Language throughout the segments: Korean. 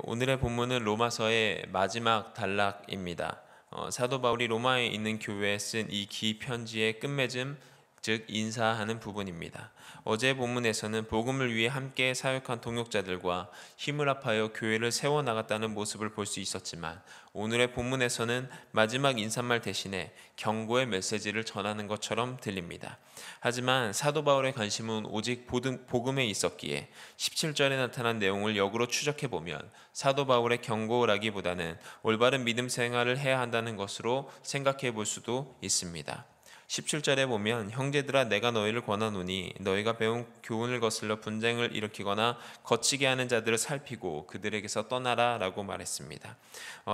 오늘의 본문은 로마서의 마지막 단락입니다. 사도 바울이 로마에 있는 교회에 쓴 이 기 편지의 끝맺음, 즉 인사하는 부분입니다. 어제 본문에서는 복음을 위해 함께 사역한 동역자들과 힘을 합하여 교회를 세워나갔다는 모습을 볼 수 있었지만, 오늘의 본문에서는 마지막 인사말 대신에 경고의 메시지를 전하는 것처럼 들립니다. 하지만 사도 바울의 관심은 오직 복음에 있었기에 17절에 나타난 내용을 역으로 추적해보면 사도 바울의 경고라기보다는 올바른 믿음 생활을 해야 한다는 것으로 생각해 볼 수도 있습니다. 17절에 보면 형제들아 내가 너희를 권하노니 너희가 배운 교훈을 거슬러 분쟁을 일으키거나 거치게 하는 자들을 살피고 그들에게서 떠나라 라고 말했습니다.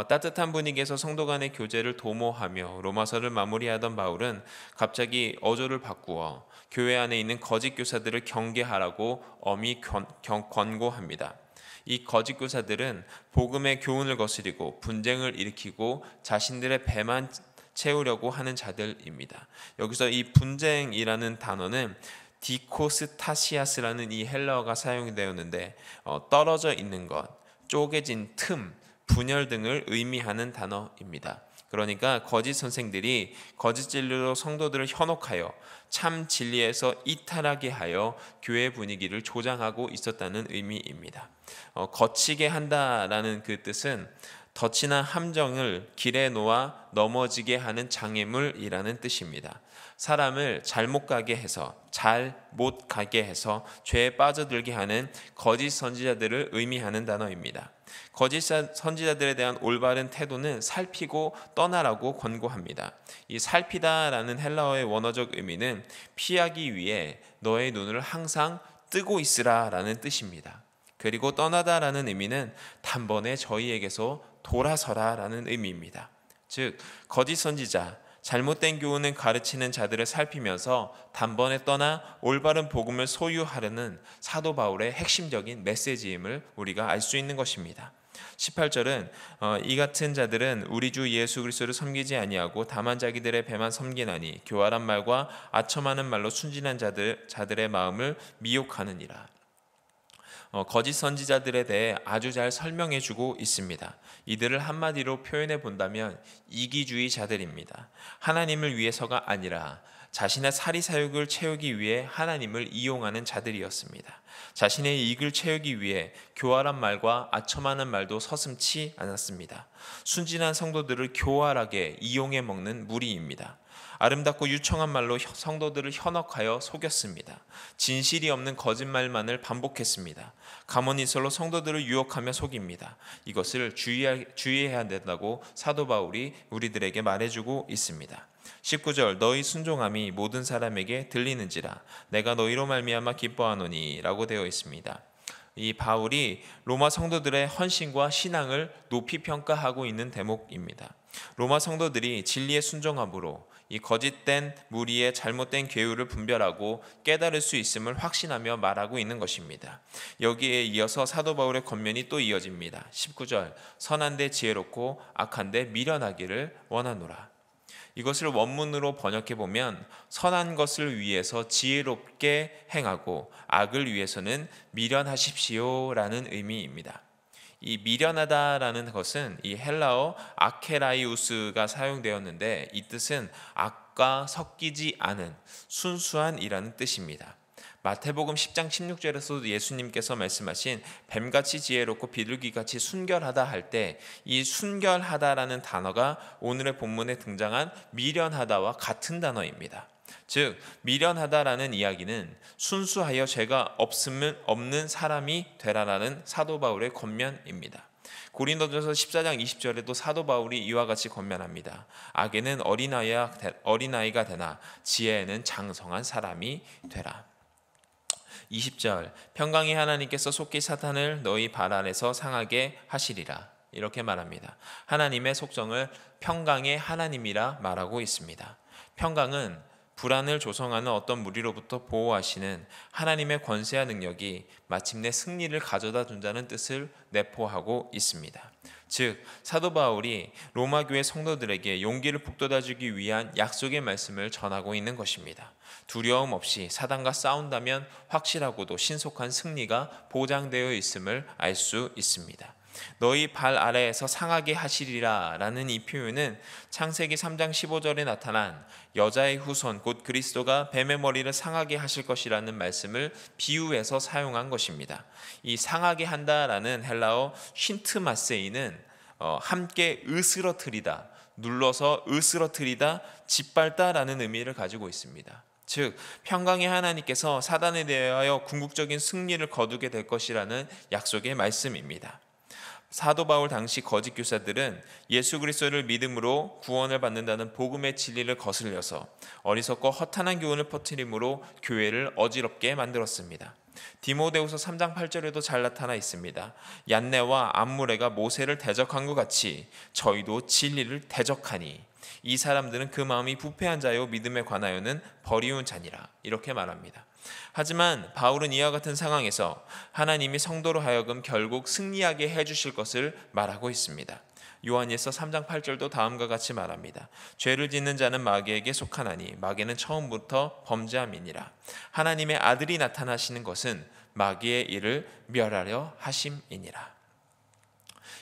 따뜻한 분위기에서 성도 간의 교제를 도모하며 로마서를 마무리하던 바울은 갑자기 어조를 바꾸어 교회 안에 있는 거짓 교사들을 경계하라고 엄히 권고합니다. 이 거짓 교사들은 복음의 교훈을 거스리고 분쟁을 일으키고 자신들의 배만 채우려고 하는 자들입니다. 여기서 이 분쟁이라는 단어는 디코스타시아스라는 이 헬라어가 사용되었는데 떨어져 있는 것, 쪼개진 틈, 분열 등을 의미하는 단어입니다. 그러니까 거짓 선생들이 거짓 진리로 성도들을 현혹하여 참 진리에서 이탈하게 하여 교회 분위기를 조장하고 있었다는 의미입니다. 거치게 한다라는 그 뜻은 덫이나 함정을 길에 놓아 넘어지게 하는 장애물이라는 뜻입니다. 사람을 잘못 가게 해서 잘못 가게 해서 죄에 빠져들게 하는 거짓 선지자들을 의미하는 단어입니다. 거짓 선지자들에 대한 올바른 태도는 살피고 떠나라고 권고합니다. 이 살피다라는 헬라어의 원어적 의미는 피하기 위해 너의 눈을 항상 뜨고 있으라라는 뜻입니다. 그리고 떠나다라는 의미는 단번에 저희에게서 돌아서라라는 의미입니다. 즉 거짓 선지자, 잘못된 교훈을 가르치는 자들을 살피면서 단번에 떠나 올바른 복음을 소유하려는 사도 바울의 핵심적인 메시지임을 우리가 알 수 있는 것입니다. 18절은 이 같은 자들은 우리 주 예수 그리스도를 섬기지 아니하고 다만 자기들의 배만 섬기나니 교활한 말과 아첨하는 말로 순진한 자들의 마음을 미혹하느니라. 거짓 선지자들에 대해 아주 잘 설명해 주고 있습니다. 이들을 한마디로 표현해 본다면 이기주의자들입니다. 하나님을 위해서가 아니라 자신의 사리사욕을 채우기 위해 하나님을 이용하는 자들이었습니다. 자신의 이익을 채우기 위해 교활한 말과 아첨하는 말도 서슴지 않았습니다. 순진한 성도들을 교활하게 이용해 먹는 무리입니다. 아름답고 유청한 말로 성도들을 현혹하여 속였습니다. 진실이 없는 거짓말만을 반복했습니다. 가문이설로 성도들을 유혹하며 속입니다. 이것을 주의해야 된다고 사도 바울이 우리들에게 말해주고 있습니다. 19절 너희 순종함이 모든 사람에게 들리는지라 내가 너희로 말미암아 기뻐하노니 라고 되어 있습니다. 이 바울이 로마 성도들의 헌신과 신앙을 높이 평가하고 있는 대목입니다. 로마 성도들이 진리에 순종함으로 이 거짓된 무리의 잘못된 계율을 분별하고 깨달을 수 있음을 확신하며 말하고 있는 것입니다. 여기에 이어서 사도 바울의 권면이 또 이어집니다. 19절 선한데 지혜롭고 악한데 미련하기를 원하노라. 이것을 원문으로 번역해 보면 선한 것을 위해서 지혜롭게 행하고 악을 위해서는 미련하십시오라는 의미입니다. 이 미련하다라는 것은 이 헬라어 아케라이우스가 사용되었는데 이 뜻은 악과 섞이지 않은 순수한이라는 뜻입니다. 마태복음 10장 16절에서도 예수님께서 말씀하신 뱀같이 지혜롭고 비둘기같이 순결하다 할 때 이 순결하다라는 단어가 오늘의 본문에 등장한 미련하다와 같은 단어입니다. 즉 미련하다라는 이야기는 순수하여 죄가 없는 사람이 되라라는 사도 바울의 권면입니다. 고린도전서 14장 20절에도 사도 바울이 이와 같이 권면합니다. 악에는 어린아이가 되나 지혜에는 장성한 사람이 되라. 20절 평강의 하나님께서 속히 사탄을 너희 발 아래서 상하게 하시리라 이렇게 말합니다. 하나님의 속성을 평강의 하나님이라 말하고 있습니다. 평강은 불안을 조성하는 어떤 무리로부터 보호하시는 하나님의 권세와 능력이 마침내 승리를 가져다 준다는 뜻을 내포하고 있습니다. 즉 사도 바울이 로마 교회 성도들에게 용기를 북돋아주기 위한 약속의 말씀을 전하고 있는 것입니다. 두려움 없이 사단과 싸운다면 확실하고도 신속한 승리가 보장되어 있음을 알 수 있습니다. 너희 발 아래에서 상하게 하시리라 라는 이 표현은 창세기 3장 15절에 나타난 여자의 후손 곧 그리스도가 뱀의 머리를 상하게 하실 것이라는 말씀을 비유해서 사용한 것입니다. 이 상하게 한다라는 헬라어 쉰트마세이는 함께 으스러뜨리다, 눌러서 으스러뜨리다, 짓밟다라는 의미를 가지고 있습니다. 즉 평강의 하나님께서 사단에 대하여 궁극적인 승리를 거두게 될 것이라는 약속의 말씀입니다. 사도 바울 당시 거짓 교사들은 예수 그리스도를 믿음으로 구원을 받는다는 복음의 진리를 거슬려서 어리석고 허탄한 교훈을 퍼뜨림으로 교회를 어지럽게 만들었습니다. 디모데후서 3장 8절에도 잘 나타나 있습니다. 얀네와 암무레가 모세를 대적한 것 같이 저희도 진리를 대적하니 이 사람들은 그 마음이 부패한 자요 믿음에 관하여는 버리운 자니라 이렇게 말합니다. 하지만 바울은 이와 같은 상황에서 하나님이 성도로 하여금 결국 승리하게 해주실 것을 말하고 있습니다. 요한일서 3장 8절도 다음과 같이 말합니다. 죄를 짓는 자는 마귀에게 속하나니 마귀는 처음부터 범죄함이니라. 하나님의 아들이 나타나시는 것은 마귀의 일을 멸하려 하심이니라.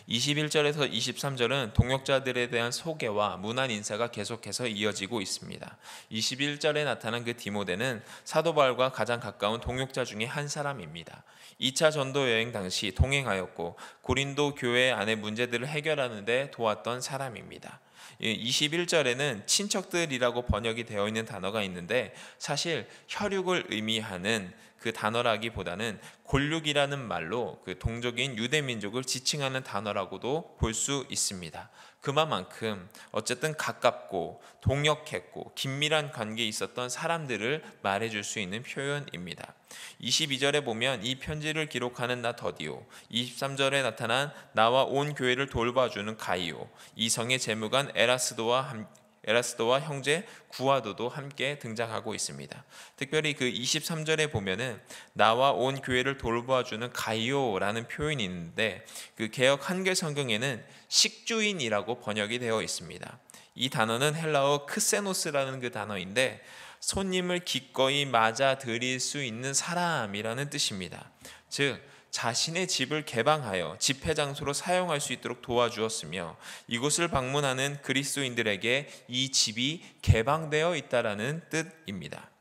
21절에서 23절은 동역자들에 대한 소개와 문안 인사가 계속해서 이어지고 있습니다. 21절에 나타난 그 디모데는 사도 바울과 가장 가까운 동역자 중에 한 사람입니다. 2차 전도 여행 당시 동행하였고 고린도 교회 안의 문제들을 해결하는 데 도왔던 사람입니다. 21절에는 친척들이라고 번역이 되어 있는 단어가 있는데 사실 혈육을 의미하는 그 단어라기보다는 골육이라는 말로 그 동족인 유대민족을 지칭하는 단어라고도 볼 수 있습니다. 그만큼 어쨌든 가깝고 동역했고 긴밀한 관계에 있었던 사람들을 말해줄 수 있는 표현입니다. 22절에 보면 이 편지를 기록하는 나 더디오, 23절에 나타난 나와 온 교회를 돌봐주는 가이오, 이성의 재무관 에라스도와 형제 구아도도 함께 등장하고 있습니다. 특별히 그 23절에 보면은 나와 온 교회를 돌봐주는 가이오라는 표현이 있는데 그 개역 한글 성경에는 식주인이라고 번역이 되어 있습니다. 이 단어는 헬라어 크세노스라는 그 단어인데 손님을 기꺼이 맞아들일 수 있는 사람이라는 뜻입니다. 즉 자신의 집을 개방하여 집회 장소로 사용할 수 있도록 도와주었으며 이곳을 방문하는 그리스도인들에게 이 집이 개방되어 있다라는 뜻입니다.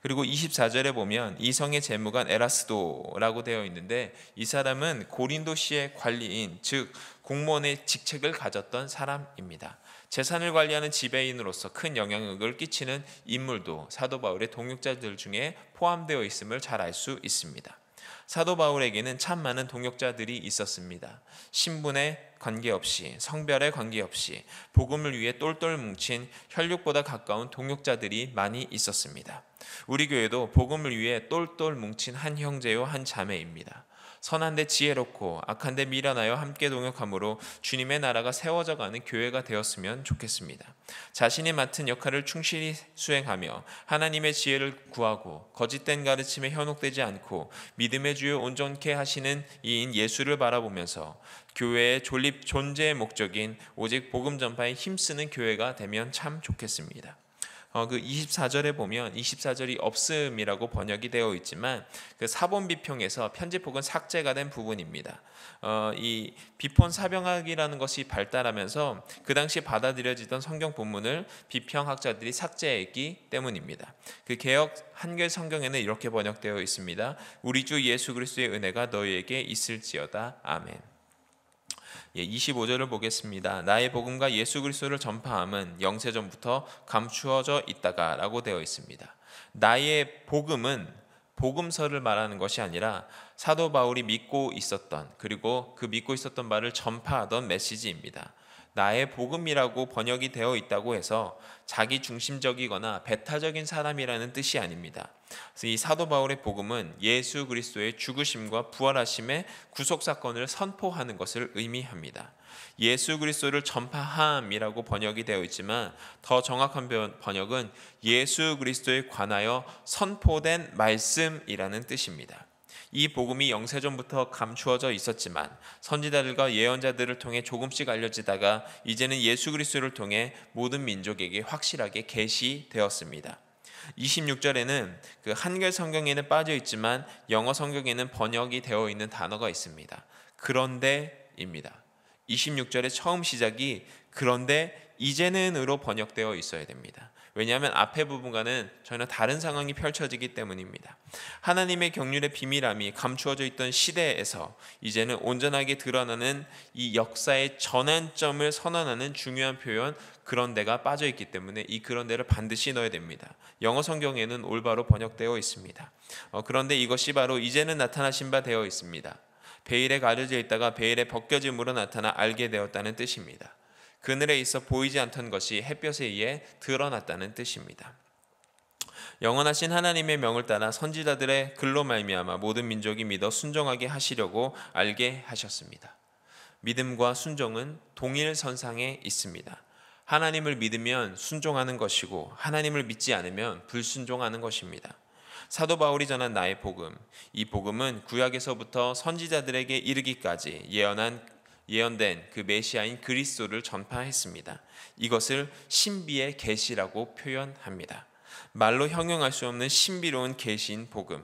그리고 24절에 보면 이성의 재무관 에라스도라고 되어 있는데 이 사람은 고린도시의 관리인 즉 공무원의 직책을 가졌던 사람입니다. 재산을 관리하는 지배인으로서 큰 영향력을 끼치는 인물도 사도 바울의 동역자들 중에 포함되어 있음을 잘 알 수 있습니다. 사도 바울에게는 참 많은 동역자들이 있었습니다. 신분에 관계없이 성별에 관계없이 복음을 위해 똘똘 뭉친 혈육보다 가까운 동역자들이 많이 있었습니다. 우리 교회도 복음을 위해 똘똘 뭉친 한 형제요 한 자매입니다. 선한데 지혜롭고 악한데 미련하여 함께 동역함으로 주님의 나라가 세워져 가는 교회가 되었으면 좋겠습니다. 자신이 맡은 역할을 충실히 수행하며 하나님의 지혜를 구하고 거짓된 가르침에 현혹되지 않고 믿음의 주요 온전케 하시는 이인 예수를 바라보면서 교회의 존립 존재의 목적인 오직 복음 전파에 힘쓰는 교회가 되면 참 좋겠습니다. 그 24절에 보면 24절이 없음이라고 번역이 되어 있지만 그 사본 비평에서 편집 혹은 삭제가 된 부분입니다. 이 비폰 사병학이라는 것이 발달하면서 그 당시 받아들여지던 성경 본문을 비평학자들이 삭제했기 때문입니다. 그 개역 한글 성경에는 이렇게 번역되어 있습니다. 우리 주 예수 그리스도의 은혜가 너희에게 있을지어다. 아멘. 25절을 보겠습니다. 나의 복음과 예수 그리스도를 전파함은 영세전부터 감추어져 있다가 라고 되어 있습니다. 나의 복음은 복음서를 말하는 것이 아니라 사도 바울이 믿고 있었던 그리고 그 믿고 있었던 바를 전파하던 메시지입니다. 나의 복음이라고 번역이 되어 있다고 해서 자기 중심적이거나 배타적인 사람이라는 뜻이 아닙니다. 그래서 이 사도 바울의 복음은 예수 그리스도의 죽으심과 부활하심의 구속 사건을 선포하는 것을 의미합니다. 예수 그리스도를 전파함이라고 번역이 되어 있지만 더 정확한 번역은 예수 그리스도에 관하여 선포된 말씀이라는 뜻입니다. 이 복음이 영세전부터 감추어져 있었지만 선지자들과 예언자들을 통해 조금씩 알려지다가 이제는 예수 그리스도를 통해 모든 민족에게 확실하게 계시되었습니다. 26절에는 그 한글 성경에는 빠져 있지만 영어 성경에는 번역이 되어 있는 단어가 있습니다. 그런데입니다. 26절의 처음 시작이 그런데 이제는으로 번역되어 있어야 됩니다. 왜냐하면 앞에 부분과는 전혀 다른 상황이 펼쳐지기 때문입니다. 하나님의 경륜의 비밀함이 감추어져 있던 시대에서 이제는 온전하게 드러나는 이 역사의 전환점을 선언하는 중요한 표현 그런데가 빠져 있기 때문에 이 그런데를 반드시 넣어야 됩니다. 영어 성경에는 올바로 번역되어 있습니다. 그런데 이것이 바로 이제는 나타나신 바 되어 있습니다. 베일에 가려져 있다가 베일에 벗겨짐으로 나타나 알게 되었다는 뜻입니다. 그늘에 있어 보이지 않던 것이 햇볕에 의해 드러났다는 뜻입니다. 영원하신 하나님의 명을 따라 선지자들의 글로 말미암아 모든 민족이 믿어 순종하게 하시려고 알게 하셨습니다. 믿음과 순종은 동일선상에 있습니다. 하나님을 믿으면 순종하는 것이고 하나님을 믿지 않으면 불순종하는 것입니다. 사도 바울이 전한 나의 복음, 이 복음은 구약에서부터 선지자들에게 이르기까지 예언된 그 메시아인 그리스도를 전파했습니다. 이것을 신비의 계시라고 표현합니다. 말로 형용할 수 없는 신비로운 계시인 복음.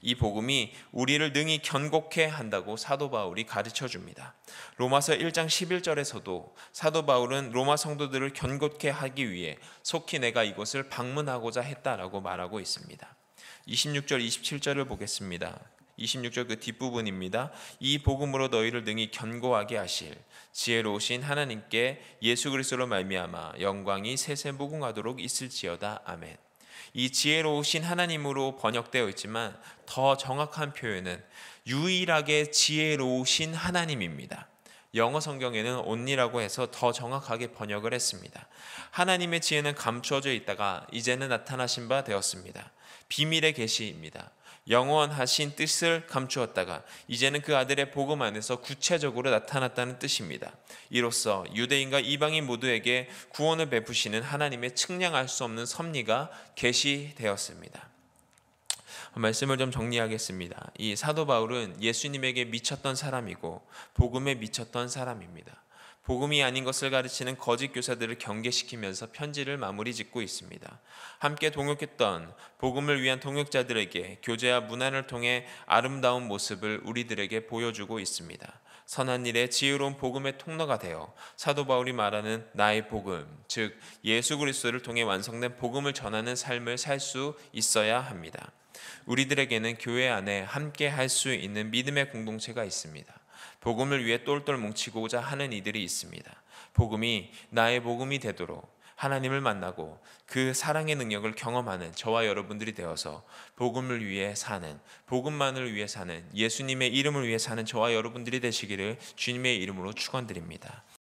이 복음이 우리를 능히 견고케 한다고 사도 바울이 가르쳐 줍니다. 로마서 1장 11절에서도 사도 바울은 로마 성도들을 견고케 하기 위해 속히 내가 이곳을 방문하고자 했다라고 말하고 있습니다. 26절 27절을 보겠습니다. 26절 그 뒷부분입니다. 이 복음으로 너희를 능히 견고하게 하실 지혜로우신 하나님께 예수 그리스도로 말미암아 영광이 세세 무궁하도록 있을지어다. 아멘. 이 지혜로우신 하나님으로 번역되어 있지만 더 정확한 표현은 유일하게 지혜로우신 하나님입니다. 영어 성경에는 only라고 해서 더 정확하게 번역을 했습니다. 하나님의 지혜는 감추어져 있다가 이제는 나타나신 바 되었습니다. 비밀의 계시입니다. 영원하신 뜻을 감추었다가 이제는 그 아들의 복음 안에서 구체적으로 나타났다는 뜻입니다. 이로써 유대인과 이방인 모두에게 구원을 베푸시는 하나님의 측량할 수 없는 섭리가 계시되었습니다. 말씀을 좀 정리하겠습니다. 이 사도 바울은 예수님에게 미쳤던 사람이고 복음에 미쳤던 사람입니다. 복음이 아닌 것을 가르치는 거짓 교사들을 경계시키면서 편지를 마무리 짓고 있습니다. 함께 동역했던 복음을 위한 동역자들에게 교제와 문안을 통해 아름다운 모습을 우리들에게 보여주고 있습니다. 선한 일에 지혜로운 복음의 통로가 되어 사도 바울이 말하는 나의 복음, 즉 예수 그리스도를 통해 완성된 복음을 전하는 삶을 살 수 있어야 합니다. 우리들에게는 교회 안에 함께 할 수 있는 믿음의 공동체가 있습니다. 복음을 위해 똘똘 뭉치고자 하는 이들이 있습니다. 복음이 나의 복음이 되도록 하나님을 만나고 그 사랑의 능력을 경험하는 저와 여러분들이 되어서 복음을 위해 사는, 복음만을 위해 사는, 예수님의 이름을 위해 사는 저와 여러분들이 되시기를 주님의 이름으로 축원드립니다.